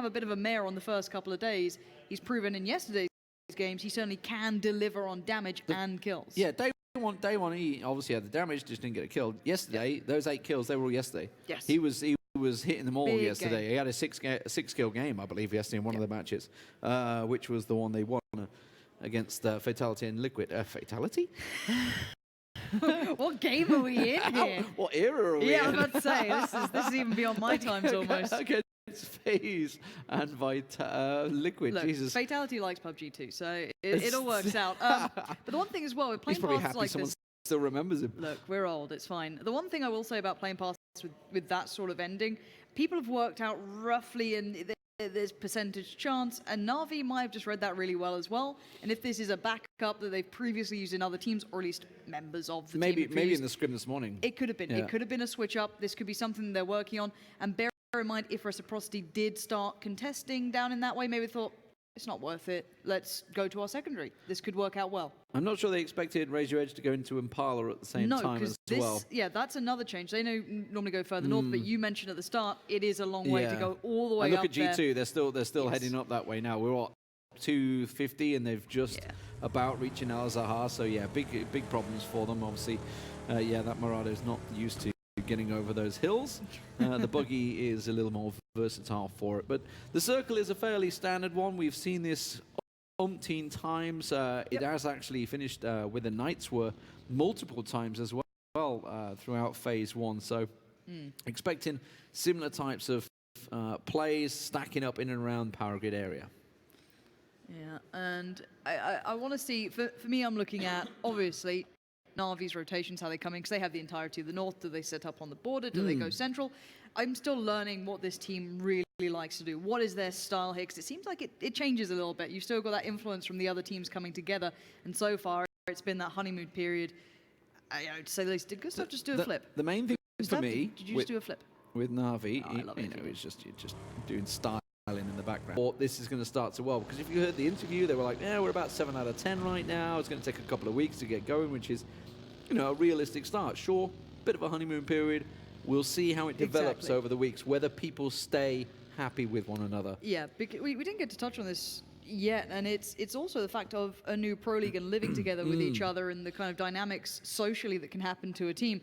a bit of a mare on the first couple of days, he's proven in yesterday's games he certainly can deliver on damage and kills. Yeah, day one, he obviously had the damage, just didn't get it killed. Yesterday, those 8 kills, they were all yesterday. Yes. He was hitting them all Big yesterday. game. He had a 6-kill game, I believe, yesterday in one of the matches, which was the one they won against Fatality and Liquid. Fatality? What game are we in here? What era are we in? Yeah, I was about to say, this is even beyond my times almost. Against FaZe and Liquid. Look, Jesus. Fatality likes PUBG too, so it all works out. But the one thing as well, we're playing He's probably passes happy like someone this. still remembers him. Look, we're old, it's fine. The one thing I will say about playing passes with that sort of ending, people have worked out roughly, and there's percentage chance, and Na'Vi might have just read that really well as well. And if this is a backup that they've previously used in other teams, or at least members of the team, maybe in the scrim this morning. It could have been. Yeah. It could have been a switch up. This could be something they're working on. And bear in mind, if Reciprocity did start contesting down in that way, maybe thought, it's not worth it. Let's go to our secondary. This could work out well. I'm not sure they expected Raise Your Edge to go into Impala at the same time as well. Yeah, that's another change. They normally go further north, but you mentioned at the start, it is a long way to go all the way up there. Look at G2, they're still heading up that way now. We're at 250 and they've just about reaching Al-Zahar, so yeah, big problems for them, obviously. That Murado's not used to getting over those hills. The buggy is a little more versatile for it, but the circle is a fairly standard one. We've seen this umpteen times. It has actually finished with the Knights were multiple times as well throughout phase 1, so expecting similar types of plays stacking up in and around Power Grid area. Yeah, and I want to see, for me, I'm looking at, obviously, Na'Vi's rotations, how they come in, because they have the entirety of the north. Do they set up on the border? Do they go central? I'm still learning what this team really likes to do. What is their style here? Because it seems like it changes a little bit. You've still got that influence from the other teams coming together, and so far, it's been that honeymoon period. To say the least, did Gustav just do a flip? The main thing for me... Did you just do a flip? With Na'Vi, it's just doing style in the background. Or this is going to start to well, because if you heard the interview, they were like, yeah, we're about 7 out of 10 right now. It's going to take a couple of weeks to get going, which is, a realistic start. Sure, bit of a honeymoon period. We'll see how it develops over the weeks, whether people stay happy with one another. Yeah, we didn't get to touch on this yet, and it's also the fact of a new pro league and living together with each other and the kind of dynamics socially that can happen to a team.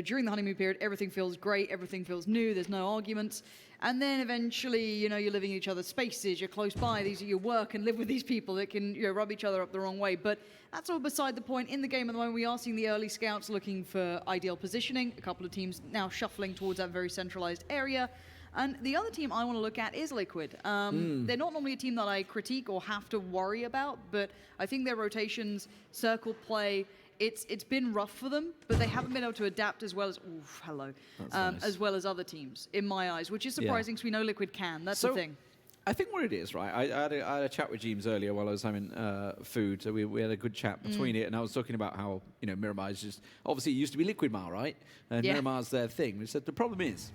During the honeymoon period, everything feels great, everything feels new, there's no arguments. And then eventually, you're living in each other's spaces, you're close by, these are your work, and live with these people that can rub each other up the wrong way. But that's all beside the point. In the game at the moment, we are seeing the early scouts looking for ideal positioning. A couple of teams now shuffling towards that very centralized area. And the other team I want to look at is Liquid. They're not normally a team that I critique or have to worry about, but I think their rotations, circle play, it's been rough for them, but they haven't been able to adapt as well as nice. as well as other teams, in my eyes, which is surprising because we know Liquid can. That's the thing. I think what it is, right? I had a chat with James earlier while I was having food, so we had a good chat between it, and I was talking about how Miramar is just obviously it used to be Liquid Mar, right? And Miramar's their thing. We said the problem is.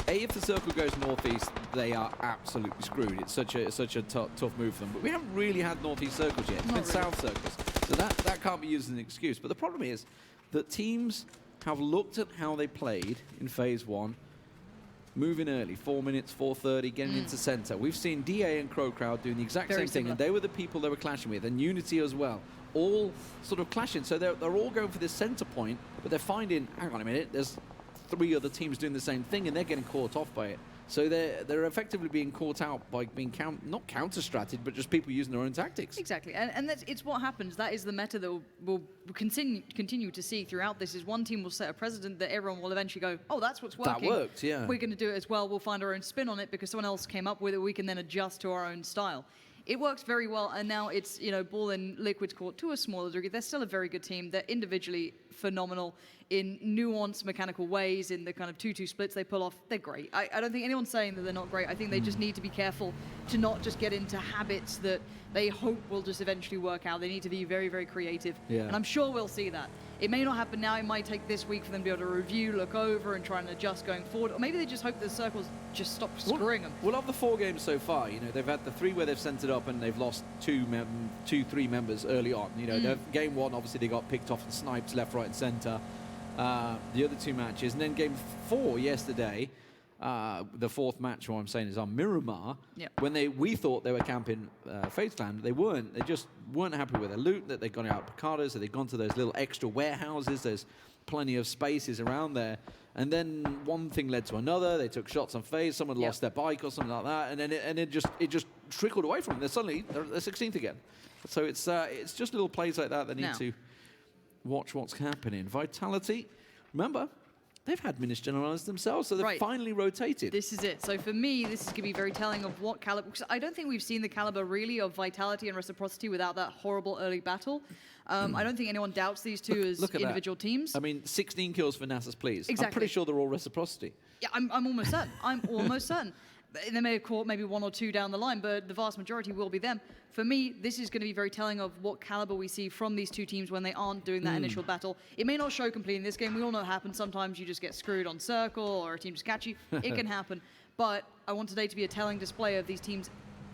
If the circle goes northeast, they are absolutely screwed. It's such a tough move for them. But we haven't really had northeast circles yet. It's been south circles. So that can't be used as an excuse. But the problem is that teams have looked at how they played in phase 1, moving early, 4 minutes, 4:30, getting into center. We've seen DA and Crow Crowd doing the exact same thing, and they were the people they were clashing with, and Unity as well. All sort of clashing. So they're all going for this center point, but they're finding, hang on a minute, there's 3 other teams doing the same thing, and they're getting caught off by it. So they're effectively being caught out by being not counter-stratted, but just people using their own tactics. Exactly, and it's what happens. That is the meta that we'll continue to see throughout this. Is one team will set a precedent that everyone will eventually go, oh, that's what's working. That worked, yeah. We're going to do it as well. We'll find our own spin on it because someone else came up with it. We can then adjust to our own style. It works very well, and now it's ball in Liquid's court to a smaller degree. They're still a very good team. They're individually phenomenal in nuanced mechanical ways, in the kind of 2-2 splits they pull off. They're great. I don't think anyone's saying that they're not great. I think they just need to be careful to not just get into habits that they hope will just eventually work out. They need to be very, very creative, and I'm sure we'll see that. It may not happen now. It might take this week for them to be able to review, look over, and try and adjust going forward. Or maybe they just hope the circles just stop screwing them. Well, of the 4 games so far, they've had the 3 where they've centered up and they've lost 2-3 members early on. Game 1, obviously, they got picked off and sniped left, right, and center. The other 2 matches. And then game 4 yesterday, the fourth match, what I'm saying is on Miramar, Yep. when we thought they were camping Faithland, they weren't. They just weren't happy with their loot, that they'd gone out Picados, that they'd gone to those little extra warehouses. There's plenty of spaces around there. And then one thing led to another. They took shots on phase. Someone lost their bike or something like that, and then it just trickled away from them. They're 16th again. So it's just little plays like that need to watch what's happening. Vitality, remember, they've had Minis Generalized themselves, so they've finally rotated. This is it. So for me, this is going to be very telling of what caliber, because I don't think we've seen the caliber really of Vitality and Reciprocity without that horrible early battle. I don't think anyone doubts these two as individual teams. I mean, 16 kills for NASA's Please. Exactly. I'm pretty sure they're all Reciprocity. Yeah, I'm almost certain. I'm almost certain. They may have caught maybe one or two down the line, but the vast majority will be them. For me, this is going to be very telling of what caliber we see from these two teams when they aren't doing that initial battle. It may not show completely in this game. We all know it happens. Sometimes you just get screwed on circle or a team just catch you. It can happen. But I want today to be a telling display of these teams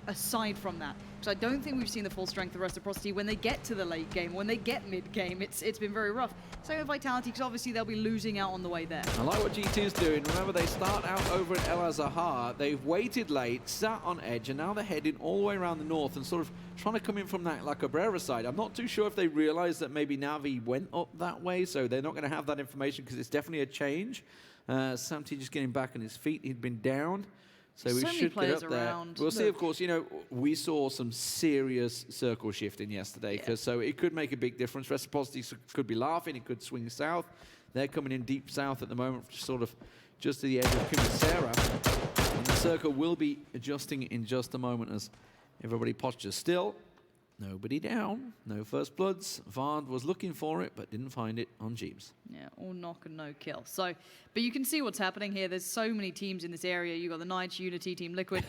aside from that. So I don't think we've seen the full strength of Reciprocity when they get to the late game, when they get mid-game. It's been very rough. Same with Vitality, because obviously they'll be losing out on the way there. I like what G2's doing. Remember, they start out over at El Azahar. They've waited late, sat on edge, and now they're heading all the way around the north and sort of trying to come in from that La Cabrera side. I'm not too sure if they realize that maybe Navi went up that way, so they're not going to have that information because it's definitely a change. Samty just getting back on his feet. He'd been down. So we should get up there. We'll see, of course, we saw some serious circle shifting yesterday, so it could make a big difference. Reciprocity could be laughing, it could swing south. They're coming in deep south at the moment, sort of just to the edge of Kimisera. And the circle will be adjusting in just a moment as everybody postures still. Nobody down, no first bloods. Vard was looking for it, but didn't find it on Jeeves. Yeah, all knock and no kill. So, but you can see what's happening here. There's so many teams in this area. You've got the Knights, Unity, Team Liquid.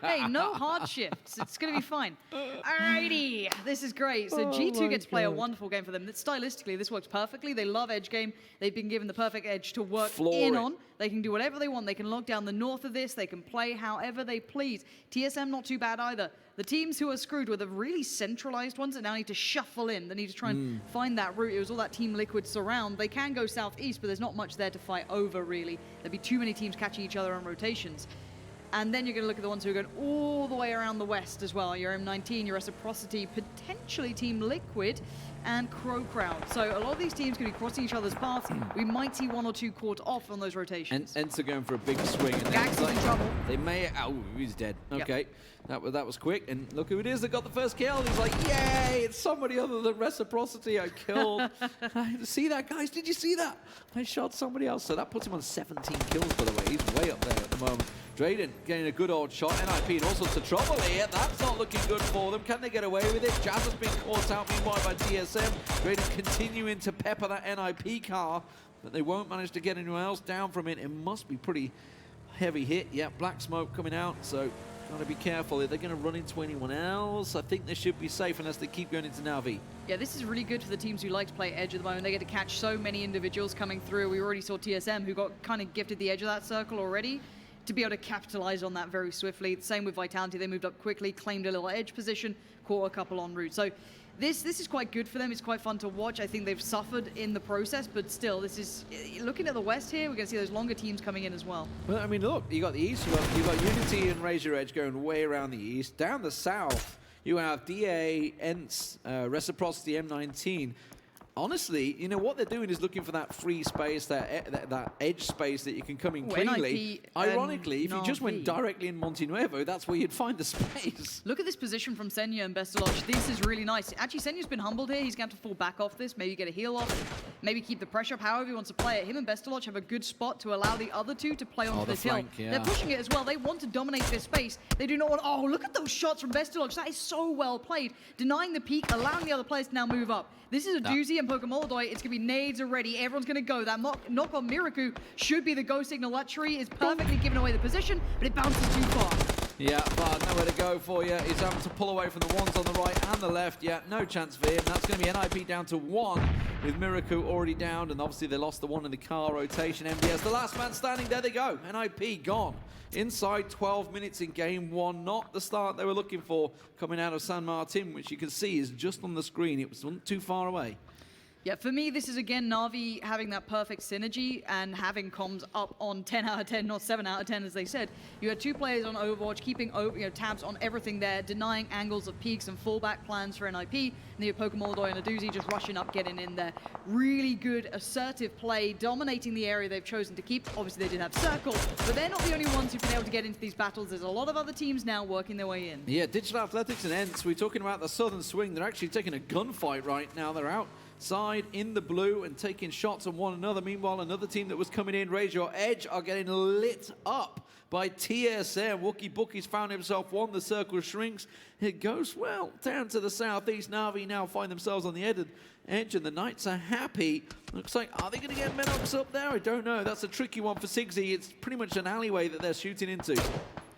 Hey, no hard shifts. It's going to be fine. Alrighty, this is great. So G2 gets to play a wonderful game for them. Stylistically, this works perfectly. They love edge game. They've been given the perfect edge to work on. They can do whatever they want. They can lock down the north of this. They can play however they please. TSM not too bad either. The teams who are screwed were the really centralized ones that now need to shuffle in. They need to try and find that route. It was all that Team Liquid surround. They can go southeast, but there's not much there to fight over, really. There'd be too many teams catching each other on rotations. And then you're going to look at the ones who are going all the way around the west as well. Your M19, your Reciprocity, potentially Team Liquid, and Crow Crowd. So a lot of these teams going to be crossing each other's paths. We might see one or two caught off on those rotations. And Ensa going for a big swing. And Gax is in trouble. They may... Oh, he's dead. Okay. Yep. That was quick. And look who it is that got the first kill. He's like, yay, it's somebody other than Reciprocity I killed. See that, guys? Did you see that? I shot somebody else. So that puts him on 17 kills, by the way. He's way up there at the moment. Drayden getting a good old shot. NIP in all sorts of trouble here. That's not looking good for them. Can they get away with it? Jazz has been caught out meanwhile by TSM. Drayden continuing to pepper that NIP car, but they won't manage to get anyone else down from it. It must be pretty heavy hit. Yeah, black smoke coming out, so got to be careful. If they're going to run into anyone else, I think they should be safe unless they keep going into Navi. Yeah, this is really good for the teams who like to play edge at the moment. They get to catch so many individuals coming through. We already saw TSM, who got kind of gifted the edge of that circle already, to be able to capitalize on that very swiftly. Same with Vitality. They moved up quickly, claimed a little edge position, caught a couple en route. So this is quite good for them. It's quite fun to watch. I think they've suffered in the process, but still, this is... Looking at the West here, we're going to see those longer teams coming in as well. Well, I mean, look, you got the East, you got Unity and Razor Edge going way around the East. Down the South, you have DA, ENTS, Reciprocity, M19. Honestly, what they're doing is looking for that free space, that edge space that you can come in cleanly. Ironically, if you just went directly in Montenuevo, that's where you'd find the space. Look at this position from Senya and Bestaloch. This is really nice. Actually, Senya's been humbled here. He's going to have to fall back off this, maybe get a heal off, maybe keep the pressure up, however he wants to play it. Him and Bestaloch have a good spot to allow the other two to play onto this hill. Yeah. They're pushing it as well. They want to dominate this space. They do not want... Oh, look at those shots from Bestaloch. That is so well played. Denying the peak, allowing the other players to now move up. This is a doozy, and Pokemolodoy, it's going to be nades already. Everyone's going to go. That knock on Miraku should be the go signal. That tree is perfectly giving away the position, but it bounces too far. Yeah, but nowhere to go for you. He's having to pull away from the ones on the right and the left. Yeah, no chance for him. That's going to be NIP down to 1 with Miraku already down, and obviously they lost the one in the car rotation. MDS, the last man standing. There they go. NIP gone. Inside 12 minutes in game 1. Not the start they were looking for coming out of San Martin, which you can see is just on the screen. It wasn't too far away. Yeah, for me, this is again Na'Vi having that perfect synergy and having comms up on 10 out of 10, not 7 out of 10, as they said. You had 2 players on Overwatch, keeping tabs on everything there, denying angles of peaks and fallback plans for NIP. And then you have Pokemon and a doozy just rushing up, getting in there. Really good, assertive play, dominating the area they've chosen to keep. Obviously, they did have Circle, but they're not the only ones who've been able to get into these battles. There's a lot of other teams now working their way in. Yeah, Digital Athletics and ENCE, we're talking about the Southern Swing. They're actually taking a gunfight right now. They're outside in the blue and taking shots on one another. Meanwhile, another team that was coming in, Raise Your Edge, are getting lit up by TSM. Wookie Bookie's found himself one. The circle shrinks. It goes, well, down to the southeast. Na'Vi now find themselves on the edge, and the Knights are happy. Looks like, are they going to get Menox up there? I don't know. That's a tricky one for Sigsy. It's pretty much an alleyway that they're shooting into.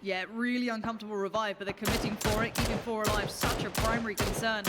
Yeah, really uncomfortable revive, but they're committing for it, keeping 4 alive, such a primary concern.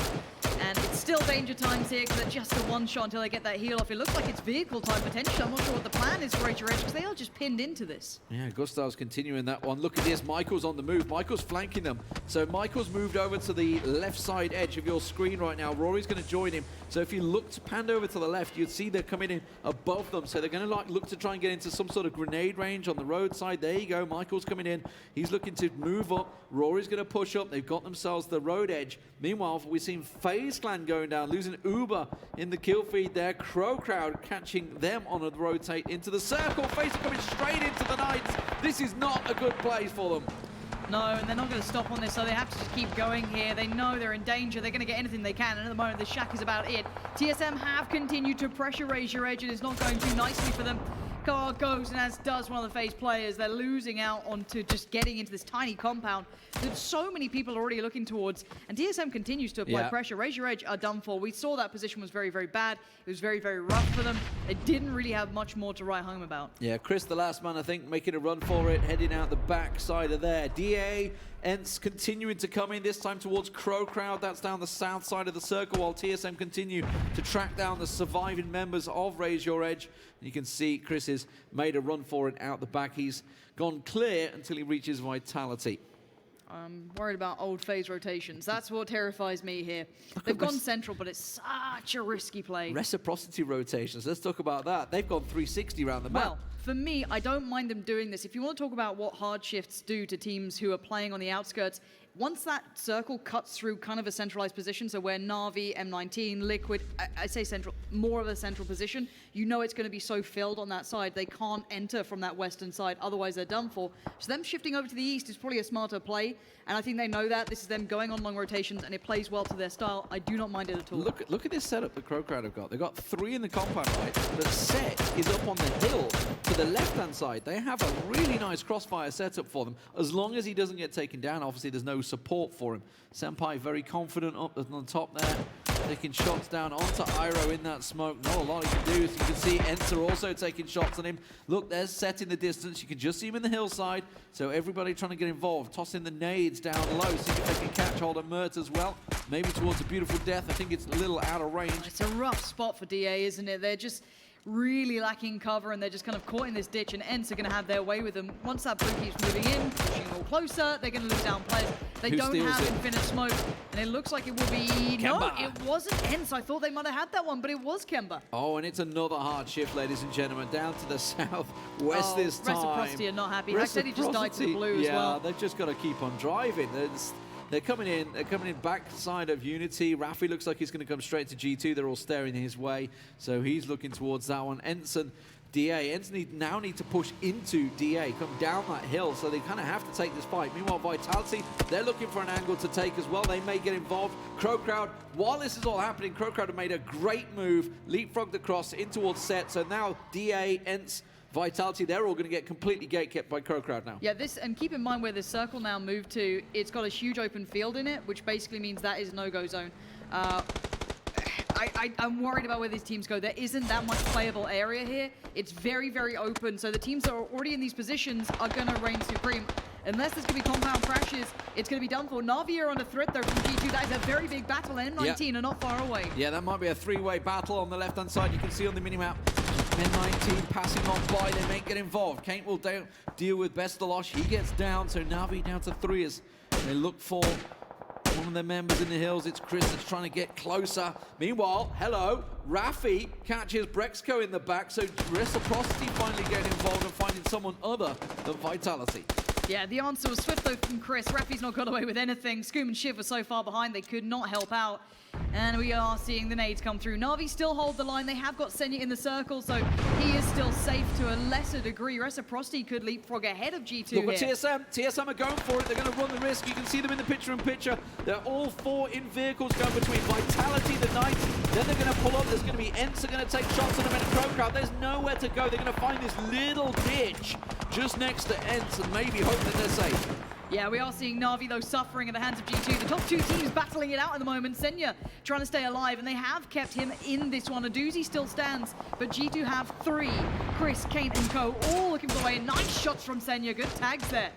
And it's still danger times here because they're just a one-shot until they get that heal off. It looks like it's vehicle time potentially. I'm not sure what the plan is for Rage because they are just pinned into this. Yeah, Gustav's continuing that one. Look at this. Michael's on the move. Michael's flanking them. So Michael's moved over to the left side edge of your screen right now. Rory's going to join him. So if you look to pan over to the left, you'd see they're coming in above them. So they're going to look to try and get into some sort of grenade range on the roadside. There you go. Michael's coming in. He's looking to move up. Rory's going to push up. They've got themselves the road edge. Meanwhile, we've seen FaZe Clan going down, losing Uber in the kill feed there. Crow Crowd catching them on a rotate into the circle. FaZe are coming straight into the Knights. This is not a good place for them. No, and they're not going to stop on this, so they have to just keep going here. They know they're in danger. They're going to get anything they can, and at the moment, the shack is about it. TSM have continued to pressure Raise Your Edge, and it's not going too nicely for them. Car goes, and as does one of the FaZe players. They're losing out onto just getting into this tiny compound that so many people are already looking towards, and TSM continues to apply pressure. Raise Your Edge are done for. We saw that position was very, very bad. It was very, very rough for them. They didn't really have much more to write home about. Yeah, Chris, the last man, I think, making a run for it, heading out the back side of there. DA, ENCE continuing to come in, this time towards Crow Crowd. That's down the south side of the circle, while TSM continue to track down the surviving members of Raise Your Edge. And you can see Chris has made a run for it out the back. He's gone clear until he reaches Vitality. I'm worried about old FaZe rotations. That's what terrifies me here. They've gone central, but it's such a risky play. Reciprocity rotations. Let's talk about that. They've gone 360 around the map. Well, for me, I don't mind them doing this. If you want to talk about what hard shifts do to teams who are playing on the outskirts, once that circle cuts through kind of a centralized position, so where Na'Vi, M19, Liquid, I say central, more of a central position, you know it's going to be so filled on that side, they can't enter from that western side, otherwise they're done for. So them shifting over to the east is probably a smarter play, and I think they know that. This is them going on long rotations, and it plays well to their style. I do not mind it at all. Look at this setup the Crow Crowd have got. They've got 3 in the compound, right? The set is up on the hill to the left-hand side. They have a really nice crossfire setup for them. As long as he doesn't get taken down, obviously there's no support for him. Senpai very confident up on top there, taking shots down onto Iroh in that smoke. Not a lot he can do. So you can see ENCE are also taking shots on him. Look, they're set in the distance. You can just see him in the hillside. So everybody trying to get involved, tossing the nades down low, see if they can catch hold of Mert as well. Maybe towards a beautiful death. I think it's a little out of range. It's a rough spot for DA, isn't it? They're just really lacking cover, and they're just kind of caught in this ditch, and ENCE are going to have their way with them. Once that blue keeps moving in, pushing all closer, they're going to lose down players. They don't have infinite smoke, and it looks like it will be... Kemba. No, it wasn't ENCE. I thought they might have had that one, but it was Kemba. Oh, and it's another hard shift, ladies and gentlemen, down to the southwest this time. Reciprocity are not happy. I said he just died to the blue as well. Yeah, they've just got to keep on driving. They're coming in back side of Unity. Rafi looks like he's going to come straight to G2. They're all staring his way, so he's looking towards that one. ENCE and DA. ENCE now need to push into DA, come down that hill, so they kind of have to take this fight. Meanwhile, Vitality, they're looking for an angle to take as well. They may get involved. Crow Crowd, while this is all happening, Crow Crowd have made a great move, leapfrogged across in towards set, so now DA, ENCE, Vitality, they're all going to get completely gatekept by Crow Crowd now. Yeah, and keep in mind where this circle now moved to, it's got a huge open field in it, which basically means that is no-go zone. I'm worried about where these teams go. There isn't that much playable area here. It's very, very open, so the teams that are already in these positions are going to reign supreme. Unless there's going to be compound crashes, it's going to be done for. Na'Vi are under threat, though, from G2. That is a very big battle, and M19 are not far away. Yeah, that might be a 3-way battle on the left-hand side. You can see on the minimap, M19 passing on by. They may get involved. Kane will deal with Bestalosh. He gets down, so Na'Vi down to 3 as they look for one of their members in the hills. It's Chris that's trying to get closer. Meanwhile, hello, Rafi catches Brexco in the back, so Reciprocity finally getting involved and finding someone other than Vitality. Yeah, the answer was swift though from Chris. Rafi's not got away with anything. Scoom and Shiv were so far behind they could not help out. And we are seeing the nades come through. Na'Vi still hold the line. They have got Senya in the circle, so he is still safe to a lesser degree. Reciprocity could leapfrog ahead of G2 Look at here. TSM are going for it. They're going to run the risk. You can see them in the picture-in-picture. They're all 4 in vehicles going between Vitality, the Knights. Then they're going to pull up. There's going to be Ents are going to take shots on them in a Crow Crowd. There's nowhere to go. They're going to find this little ditch just next to Ents and maybe hope that they're safe. Yeah, we are seeing Na'Vi, though, suffering at the hands of G2. The top 2 teams battling it out at the moment. Senya trying to stay alive, and they have kept him in this one. Aduzi still stands, but G2 have 3. Chris, Kane, and Co. all looking for the way. Nice shots from Senya. Good tags there.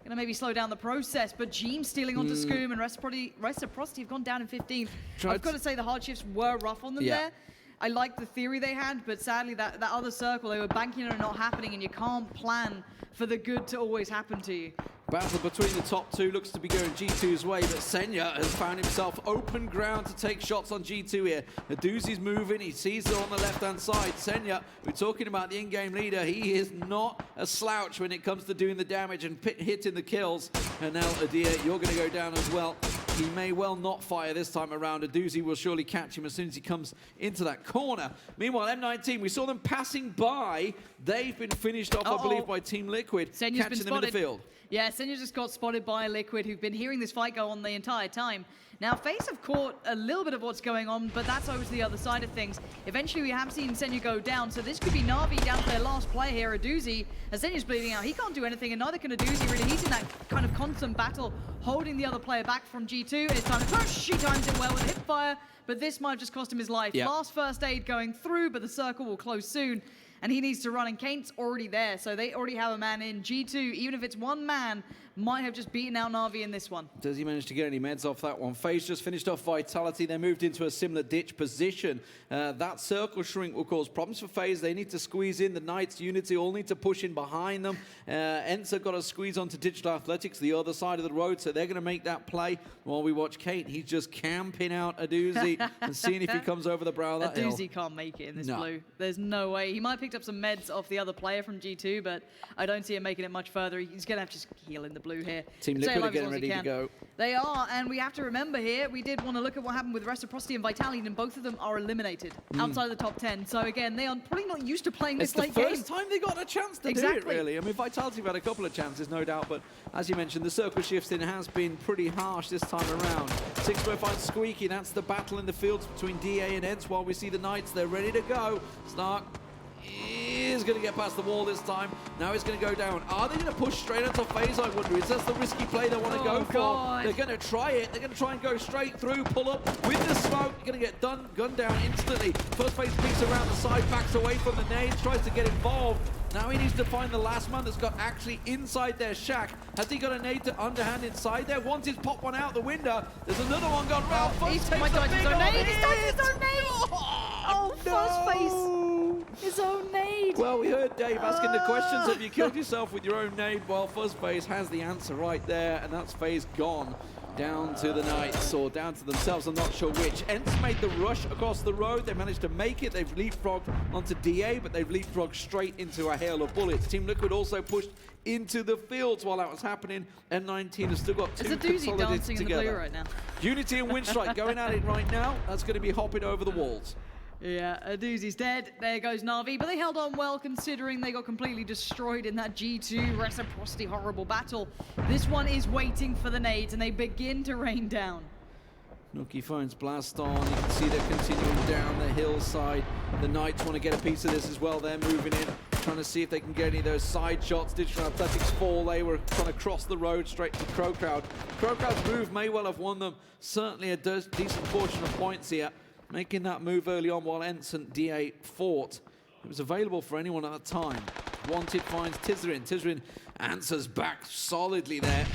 Gonna maybe slow down the process, but Jeem stealing onto Scoom and Reciprocity have gone down in 15th. I've got to say the hardships were rough on them there. I like the theory they had, but sadly that other circle, they were banking on it not happening, and you can't plan for the good to always happen to you. Battle between the top 2 looks to be going G2's way, but Senya has found himself open ground to take shots on G2 here. Aduzi's moving, he sees her on the left-hand side. Senya, we're talking about the in-game leader, he is not a slouch when it comes to doing the damage and hitting the kills. And now, Adia, you're going to go down as well. He may well not fire this time around. Aduzi will surely catch him as soon as he comes into that corner. Meanwhile, M19, we saw them passing by. They've been finished off, I believe, by Team Liquid, catching them in the field. Yeah, Senya just got spotted by Liquid, who've been hearing this fight go on the entire time. Now, FaZe have caught a little bit of what's going on, but that's over to the other side of things. Eventually, we have seen Senya go down, so this could be Na'Vi down to their last player here, Aduzi. As Senya's bleeding out, he can't do anything, and neither can Aduzi, really. He's in that kind of constant battle, holding the other player back from G2. It's time to push. She times it well with hipfire, but this might have just cost him his life. Yep. Last first aid going through, but the circle will close soon. And he needs to run, and Kane's already there, so they already have a man in. G2, even if it's one man, might have just beaten out Na'Vi in this one. Does he manage to get any meds off that one? FaZe just finished off Vitality. They moved into a similar ditch position. That circle shrink will cause problems for FaZe. They need to squeeze in. The Knights, Unity all need to push in behind them. Ents have got to squeeze onto Digital Athletics, the other side of the road, so they're going to make that play. While we watch Kate, he's just camping out Aduzi and seeing if he comes over the brow of that hill. Aduzi can't make it in this blue. There's no way. He might have picked up some meds off the other player from G2, but I don't see him making it much further. He's going to have to just heal in the blue here. Team Liquid are getting ready to go. They are, and we have to remember here, we did want to look at what happened with Reciprocity and Vitality, and both of them are eliminated outside of the top 10. So again, they are probably not used to playing this late game. It's the first time they got a chance to do it, really. I mean, Vitality have had a couple of chances, no doubt, but as you mentioned, the circle shifting has been pretty harsh this time around. 6-4 finds Squeaky. That's the battle in the fields between DA and Ents, while we see the Knights. They're ready to go. Stark is going to get past the wall this time. Now he's going to go down. Are they going to push straight into FaZe, I wonder? Is that the risky play they want to go for? They're going to try it. They're going to try and go straight through, pull up with the smoke. You're going to get gunned down instantly. First FaZe peeks around the side, backs away from the nades, tries to get involved. Now he needs to find the last man that's got actually inside their shack. Has he got a nade to underhand inside there? Once he's popped one out the window, there's another one gone round. First takes the big one. He's done his own nade! Oh, First FaZe! His own nade! Well, we heard Dave asking the questions. Have you killed yourself with your own nade? Well, First FaZe has the answer right there, and that's FaZe gone. Down to the Knights, or down to themselves, I'm not sure which. Ents made the rush across the road. They managed to make it. They've leapfrogged onto DA, but they've leapfrogged straight into a hail of bullets. Team Liquid also pushed into the fields while that was happening. M19 has still got two consolidated together. In the blue right now. Unity and Winstrike going at it right now. That's going to be hopping over the walls. Yeah, Aduzi's dead. There goes Na'Vi, but they held on well considering they got completely destroyed in that G2 Reciprocity horrible battle. This one is waiting for the nades, and they begin to rain down. Nookie finds Blast on. You can see they're continuing down the hillside. The Knights want to get a piece of this as well. They're moving in, trying to see if they can get any of those side shots. Digital Athletics fall. They were trying to cross the road straight to Crow Crowd. Crow Crowd's move may well have won them certainly a decent portion of points here. Making that move early on while Ents and DA fought. It was available for anyone at the time. Wanted finds Tizerin. Tizerin answers back solidly there.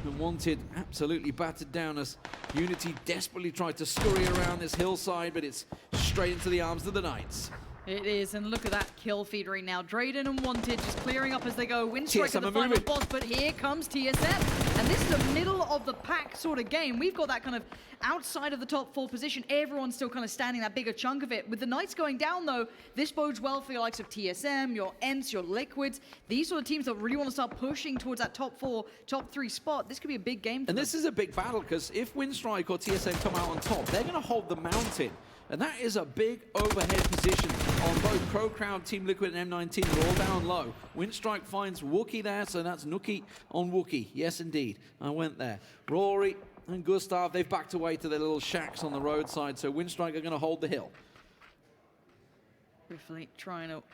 And Wanted absolutely battered down as Unity desperately tried to scurry around this hillside, but it's straight into the arms of the Knights. It is, and look at that kill feed right now. Drayden and Wanted just clearing up as they go. Winstrike at the final boss, but here comes TSM. And And this is a middle of the pack sort of game. We've got that kind of outside of the top 4 position. Everyone's still kind of standing that bigger chunk of it. With the Knights going down, though, this bodes well for your likes of TSM, your ENCE, your Liquids. These sort of teams that really want to start pushing towards that top 4, top 3 spot. This could be a big game for them. And this is a big battle, because if Winstrike or TSM come out on top, they're going to hold the mountain. And that is a big overhead position on both Pro Crowd, Team Liquid, and M19. They're all down low. Winstrike finds Wookie there, so that's Nookie on Wookie. Yes, indeed. I went there. Rory and Gustav, they've backed away to their little shacks on the roadside, so Winstrike are going to hold the hill. Riffley trying to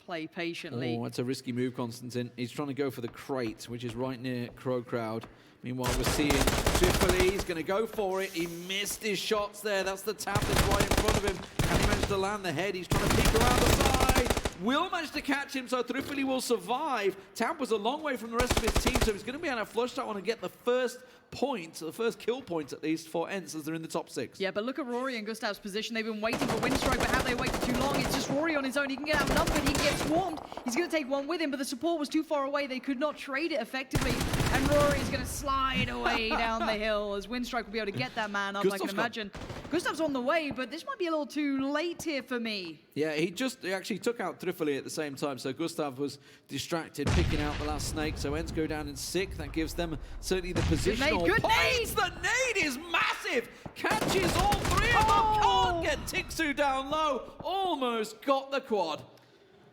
play patiently. Oh, that's a risky move, Konstantin. He's trying to go for the crate, which is right near Crow Crowd. Meanwhile, we're seeing Tripoli. He's going to go for it. He missed his shots there. That's the tap that's right in front of him. Can he manage to land the head? He's trying to peek around the side. Will manage to catch him, so Tripoli will survive. Tap was a long way from the rest of his team, so he's going to be able to flush that one and get the first point, the first kill point at least for ENCE as they're in the top 6. Yeah, but look at Rory and Gustav's position. They've been waiting for Winstrike, but have they waited too long? It's just Rory on his own. He can get outnumbered. He can get swarmed. He's going to take one with him, but the support was too far away. They could not trade it effectively. And Rory's going to slide away down the hill as Winstrike will be able to get that man up, I can imagine. Gustav's on the way, but this might be a little too late here for me. Yeah, he actually took out Tripoli at the same time, so Gustav was distracted, picking out the last snake, so ENCE go down in 6. That gives them certainly the positional Good points. nade. The nade is massive! Catches all 3 of them, can't get Tixu down low, almost got the quad.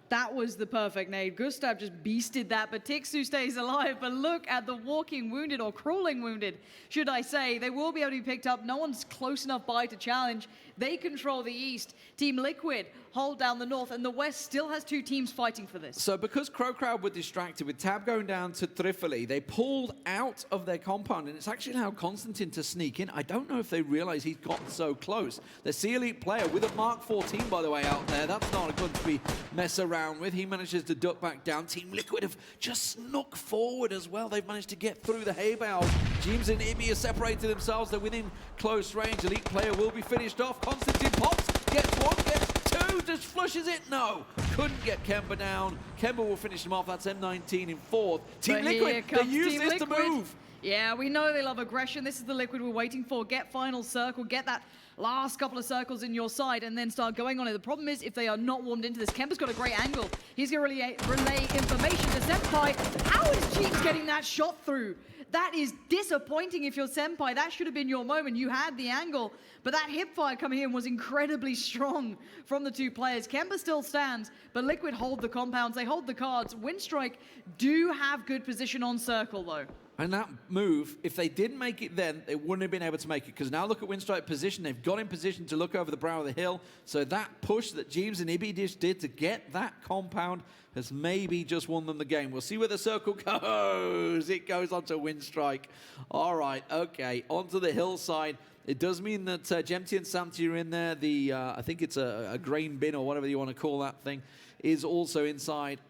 That was the perfect nade. Gustav just beasted that, but Tixu stays alive. But look at the walking wounded, or crawling wounded, should I say. They will be able to be picked up. No one's close enough by to challenge. They control the east. Team Liquid hold down the north, and the west still has 2 teams fighting for this. So because Crow Crowd were distracted with Tab going down to Tripoli, they pulled out of their compound, and it's actually allowed Konstantin to sneak in. I don't know if they realize he's gotten so close. The C Elite player with a Mark 14, by the way, out there. That's not a good to be mess around with. He manages to duck back down. Team Liquid have just snuck forward as well. They've managed to get through the hay bales. James and Ibi have separated themselves. They're within close range. Elite player will be finished off. Konstantin pops, gets 1, gets 2, just flushes it. No, couldn't get Kemba down. Kemba will finish him off. That's M19 in 4th. Team Liquid, they use this to move. Yeah, we know they love aggression. This is the Liquid we're waiting for. Get final circle, get that last couple of circles in your side, and then start going on it. The problem is, if they are not warmed into this, Kemba's got a great angle. He's going to relay information to Senpai. How is Jeeps getting that shot through? That is disappointing if you're Senpai. That should have been your moment. You had the angle, but that hip fire coming in was incredibly strong from the 2 players. Kemba still stands, but Liquid hold the compounds. They hold the cards. Winstrike do have good position on circle, though. And that move, if they didn't make it then, they wouldn't have been able to make it. Because now look at Winstrike position. They've got in position to look over the brow of the hill. So that push that James and Ibi just did to get that compound has maybe just won them the game. We'll see where the circle goes. It goes onto Winstrike. All right, okay, onto the hillside. It does mean that Gemti and Samti are in there. The I think it's a grain bin or whatever you want to call that thing is also inside.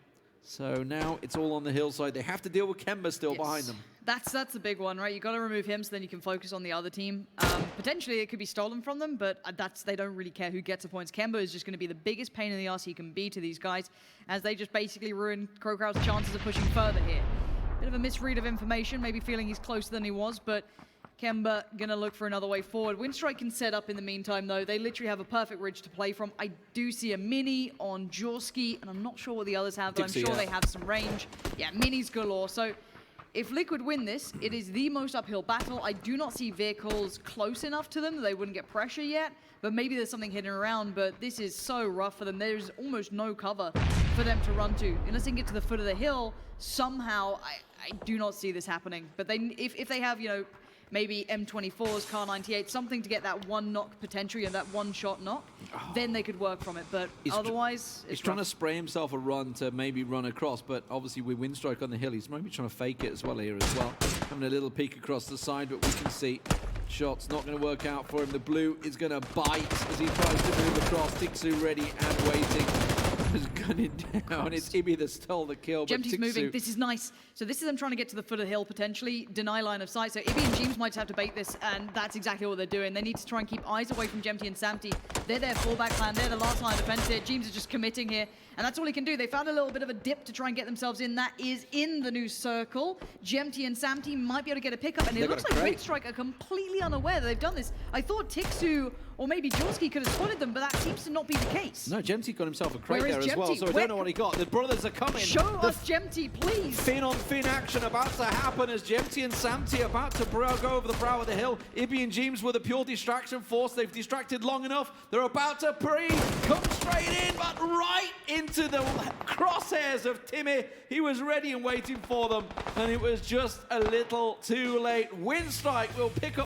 So now it's all on the hillside. They have to deal with Kemba still behind them. That's the big one, right? You got to remove him so then you can focus on the other team. Potentially it could be stolen from them, but they don't really care who gets the points. Kemba is just going to be the biggest pain in the ass he can be to these guys, as they just basically ruin Crow Crowd's chances of pushing further here. Bit of a misread of information, maybe feeling he's closer than he was, but Kemba gonna look for another way forward. Winstrike can set up in the meantime, though. They literally have a perfect ridge to play from. I do see a mini on Jorski, and I'm not sure what the others have, but I'm sure they have some range. Yeah, minis galore. So if Liquid win this, it is the most uphill battle. I do not see vehicles close enough to them that they wouldn't get pressure yet, but maybe there's something hidden around, but this is so rough for them. There's almost no cover for them to run to. Unless they can get to the foot of the hill, somehow, I do not see this happening. But if they have, you know, maybe M24s, Car 98, something to get that 1 knock potentially and that 1-shot knock, then they could work from it. But otherwise, he's trying to spray himself a run to maybe run across, but obviously with Winstrike on the hill, he's maybe trying to fake it as well here as well. Having a little peek across the side, but we can see shots not going to work out for him. The blue is going to bite as he tries to move across. Tixu ready and waiting. Gunning down. It's Ibi that stole the kill. Gemti's moving. This is nice. So this is them trying to get to the foot of the hill, potentially deny line of sight. So Ibi and James might have to bait this, and that's exactly what they're doing. They need to try and keep eyes away from Gemti and Samti. They're their fallback plan. They're the last line of defense here. James is just committing here, and that's all he can do. They found a little bit of a dip to try and get themselves in. That is in the new circle. Gemty and Samty might be able to get a pickup, and it looks like Winstrike are completely unaware that they've done this. I thought Tixu or maybe Jorski could have spotted them, but that seems to not be the case. No, Gemty got himself a crate there as well, so I don't know what he got. The brothers are coming. Show us Gemty, please. Fin-on-fin action about to happen as Gemty and Samty about to go over the brow of the hill. Ibby and Jeems with a pure distraction force. They've distracted long enough. They're about to come straight in, but right into the crosshairs of Timmy. He was ready and waiting for them, and it was just a little too late. Winstrike will pick up